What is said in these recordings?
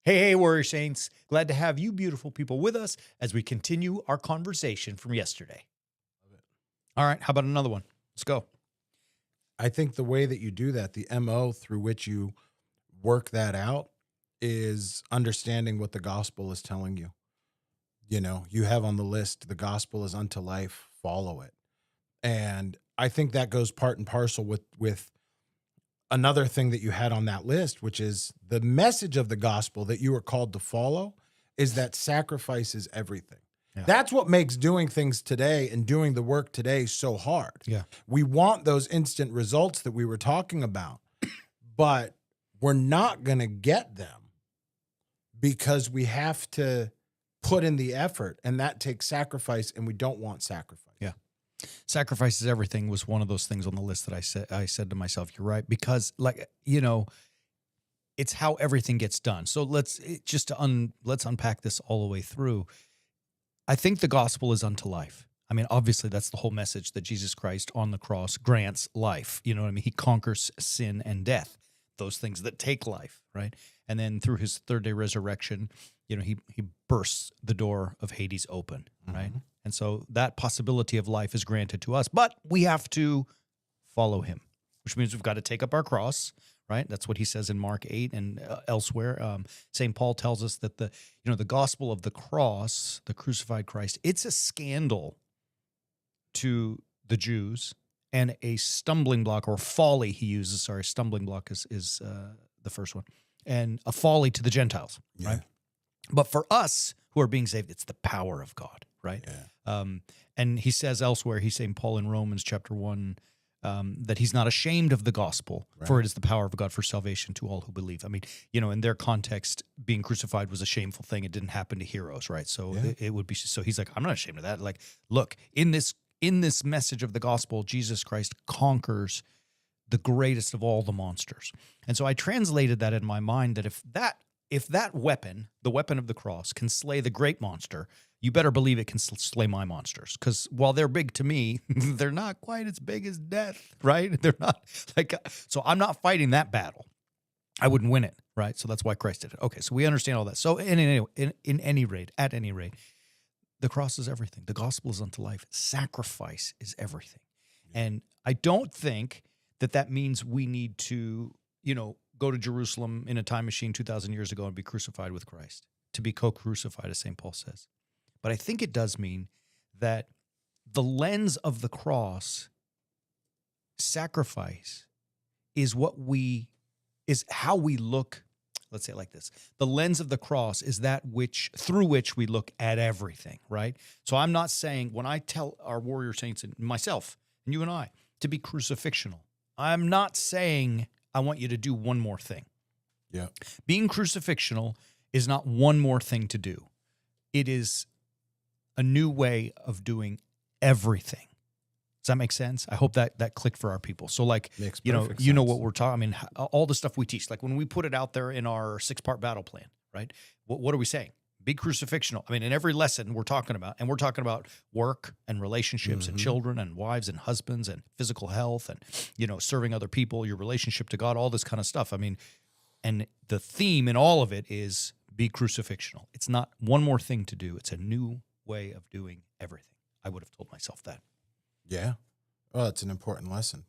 Hey, Warrior Saints. Glad to have you beautiful people with us as we continue our conversation from yesterday. All right, how about another one? Let's go. I think the way that you do that, the MO through which you work that out, is understanding what the gospel is telling you. You know, you have on the list, the gospel is unto life, follow it. And I think that goes part and parcel with another thing that you had on that list, which is the message of the gospel that you are called to follow is that sacrifice is everything. Yeah. That's what makes doing things today and doing the work today so hard. Yeah. We want those instant results that we were talking about, but we're not going to get them because we have to put in the effort, and that takes sacrifice, and we don't want sacrifice. Yeah. Sacrifice is everything was one of those things on the list that I said to myself, you're right, because it's how everything gets done. So let's unpack this all the way through. I think the gospel is unto life. I mean, obviously that's the whole message that Jesus Christ on the cross grants life. You know what I mean? He conquers sin and death, those things that take life, right? And then through his third day resurrection, he bursts the door of Hades open, right? And so that possibility of life is granted to us, but we have to follow him, which means we've got to take up our cross, right? That's what he says in Mark 8 and elsewhere. St. Paul tells us that the gospel of the cross, the crucified Christ, it's a scandal to the Jews and a stumbling block or folly he uses. Sorry, stumbling block is the first one, and a folly to the Gentiles, right? But for us who are being saved, it's the power of God, right? Yeah. And he says elsewhere, he's saying, Paul in Romans chapter 1, that he's not ashamed of the gospel, for it is the power of God for salvation to all who believe. I mean, in their context, being crucified was a shameful thing. It didn't happen to heroes, right? So it would be, so he's like, I'm not ashamed of that. Like, look, in this message of the gospel, Jesus Christ conquers the greatest of all the monsters. And so I translated that in my mind that if that weapon, the weapon of the cross, can slay the great monster, you better believe it can slay my monsters. Because while they're big to me, they're not quite as big as death, right? They're not so I'm not fighting that battle. I wouldn't win it, right? So that's why Christ did it. Okay, so we understand all that. So at any rate, the cross is everything. The gospel is unto life. Sacrifice is everything. And I don't think that means we need to, go to Jerusalem in a time machine 2,000 years ago and be crucified with Christ, to be co-crucified, as St. Paul says. But I think it does mean that the lens of the cross, sacrifice, is how we look. Let's say it like this. The lens of the cross is that through which we look at everything, right? So I'm not saying, when I tell our warrior saints and myself and you and I to be crucifixional, I'm not saying I want you to do one more thing. Yeah. Being crucifixional is not one more thing to do. It is a new way of doing everything. Does that make sense? I hope that clicked for our people. So Makes you know perfect sense. what we're talking. I mean, all the stuff we teach, like when we put it out there in our 6-part battle plan, right? What are we saying? Be crucifixional. I mean, in every lesson we're talking about work and relationships and children and wives and husbands and physical health and, serving other people, your relationship to God, all this kind of stuff. I mean, and the theme in all of it is be crucifixional. It's not one more thing to do. It's a new way of doing everything. I would have told myself that. Yeah. Well, it's an important lesson.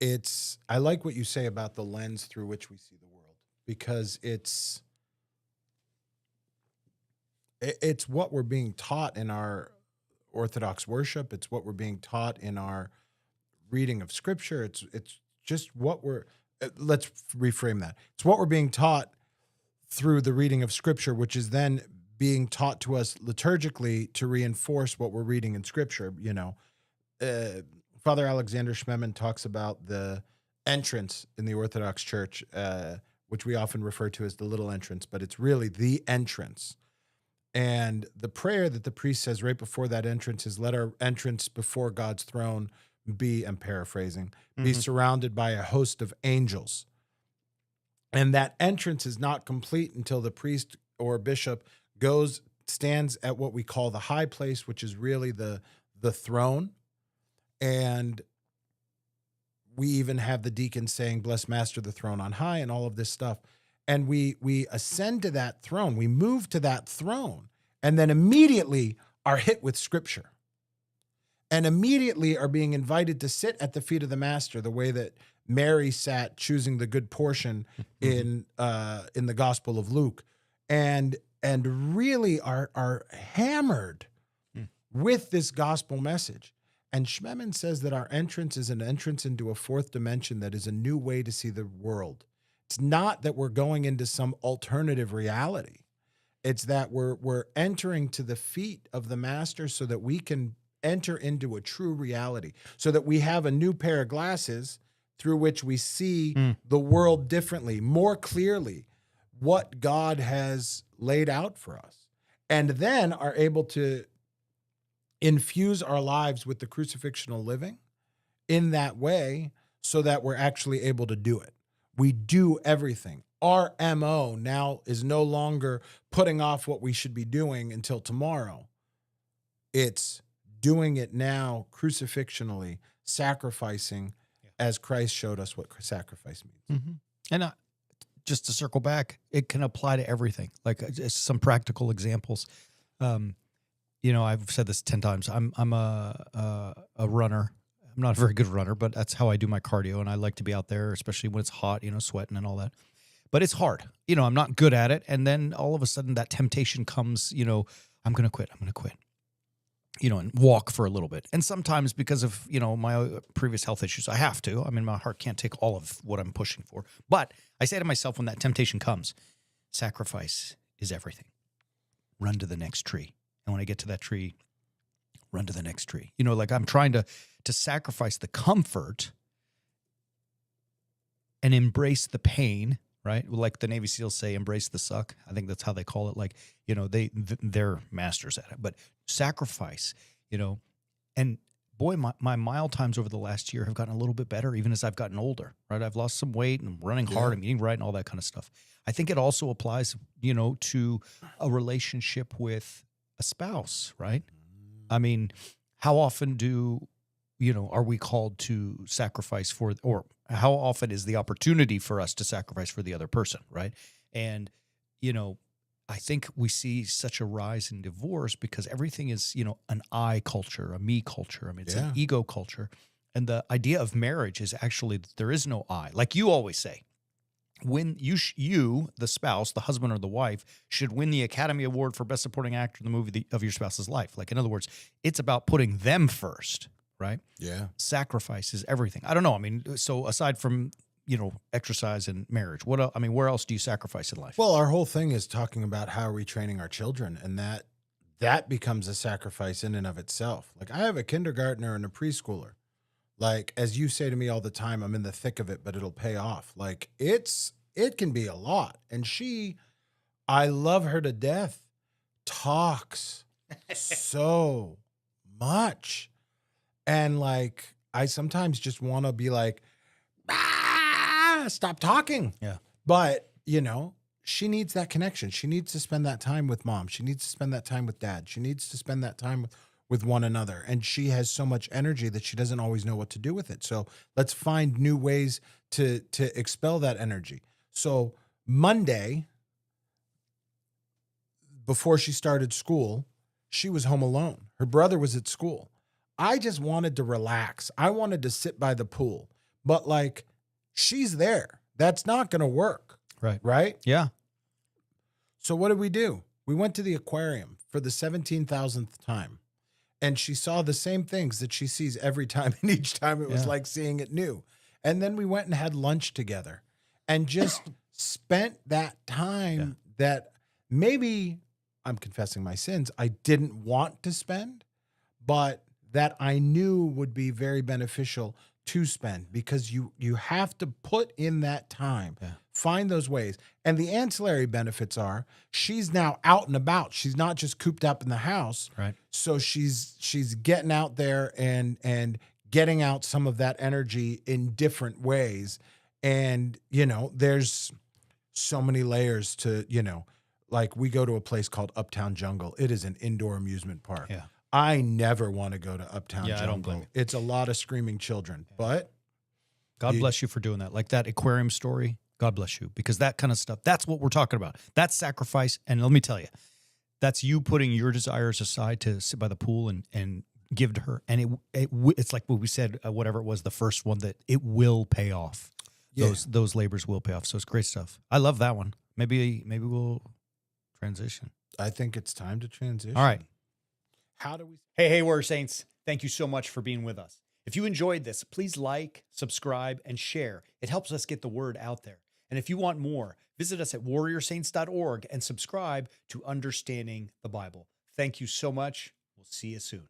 I like what you say about the lens through which we see the world, because it's what we're being taught in our Orthodox worship. It's what we're being taught in our reading of Scripture. It's just what let's reframe that. It's what we're being taught through the reading of Scripture, which is then being taught to us liturgically to reinforce what we're reading in Scripture. Father Alexander Schmemann talks about the entrance in the Orthodox Church, which we often refer to as the little entrance, but it's really the entrance. And the prayer that the priest says right before that entrance is, let our entrance before God's throne be, I'm paraphrasing, be surrounded by a host of angels. And that entrance is not complete until the priest or bishop stands at what we call the high place, which is really the throne. And we even have the deacon saying, bless Master the throne on high, and all of this stuff. and we ascend to that throne. We move to that throne, and then immediately are hit with scripture, and immediately are being invited to sit at the feet of the master, the way that Mary sat choosing the good portion in the Gospel of Luke, and really are hammered with this gospel message. And Schmemann says that our entrance is an entrance into a fourth dimension that is a new way to see the world. It's not that we're going into some alternative reality. It's that we're entering to the feet of the master so that we can enter into a true reality, so that we have a new pair of glasses through which we see the world differently, more clearly, what God has laid out for us, and then are able to infuse our lives with the crucifixional living in that way so that we're actually able to do it. We do everything. Our MO now is no longer putting off what we should be doing until tomorrow. It's doing it now crucifixionally, sacrificing as Christ showed us what sacrifice means. Mm-hmm. And just to circle back, it can apply to everything. Like just some practical examples. I've said this 10 times. I'm a runner. I'm not a very good runner, but that's how I do my cardio. And I like to be out there, especially when it's hot, sweating and all that. But it's hard. I'm not good at it. And then all of a sudden that temptation comes, I'm going to quit. And walk for a little bit. And sometimes because of, my previous health issues, I have to. I mean, my heart can't take all of what I'm pushing for. But I say to myself when that temptation comes, sacrifice is everything. Run to the next tree. And when I get to that tree, run to the next tree. Like I'm trying to sacrifice the comfort and embrace the pain, right? Like the Navy SEALs say, embrace the suck. I think that's how they call it. Like, they're masters at it. But sacrifice, and boy, my mile times over the last year have gotten a little bit better, even as I've gotten older, right? I've lost some weight and I'm running hard, I'm eating right and all that kind of stuff. I think it also applies, to a relationship with a spouse, right? I mean, how often are we called to sacrifice for, or how often is the opportunity for us to sacrifice for the other person, right? And, I think we see such a rise in divorce because everything is, an I culture, a me culture. I mean, it's an ego culture. And the idea of marriage is actually that there is no I. Like you always say, when you, the spouse, the husband or the wife, should win the Academy Award for Best Supporting Actor in the movie of your spouse's life. Like, in other words, it's about putting them first, right? Yeah. Sacrifice is everything. I don't know. I mean, so aside from, exercise and marriage, where else do you sacrifice in life? Well, our whole thing is talking about how are we training our children, and that becomes a sacrifice in and of itself. Like I have a kindergartner and a preschooler. Like, as you say to me all the time, I'm in the thick of it, but it'll pay off. Like it can be a lot. And I love her to death, talks so much. And like, I sometimes just want to be like, stop talking. Yeah. But, she needs that connection. She needs to spend that time with mom. She needs to spend that time with dad. She needs to spend that time with one another. And she has so much energy that she doesn't always know what to do with it. So let's find new ways to expel that energy. So Monday, before she started school, she was home alone. Her brother was at school. I just wanted to relax. I wanted to sit by the pool. But like, she's there. That's not going to work. Right. Right? Yeah. So what did we do? We went to the aquarium for the 17,000th time. And she saw the same things that she sees every time. And each time it was like seeing it new. And then we went and had lunch together and just spent that time that maybe, I'm confessing my sins, I didn't want to spend, but that I knew would be very beneficial to spend, because you have to put in that time, find those ways. And the ancillary benefits are she's now out and about. She's not just cooped up in the house. Right. So she's getting out there and getting out some of that energy in different ways. And, there's so many layers to, like we go to a place called Uptown Jungle. It is an indoor amusement park. Yeah. I never want to go to Uptown Jungle. I don't blame you. It's a lot of screaming children, but God bless you for doing that. Like that aquarium story. God bless you. Because that kind of stuff, that's what we're talking about. That's sacrifice. And let me tell you, that's you putting your desires aside to sit by the pool and give to her. And it's like what we said, whatever it was, the first one, that it will pay off. Yeah. Those labors will pay off. So it's great stuff. I love that one. Maybe we'll transition. I think it's time to transition. All right. How do we? Hey, Warrior Saints. Thank you so much for being with us. If you enjoyed this, please like, subscribe, and share. It helps us get the word out there. And if you want more, visit us at warriorsaints.org and subscribe to Understanding the Bible. Thank you so much. We'll see you soon.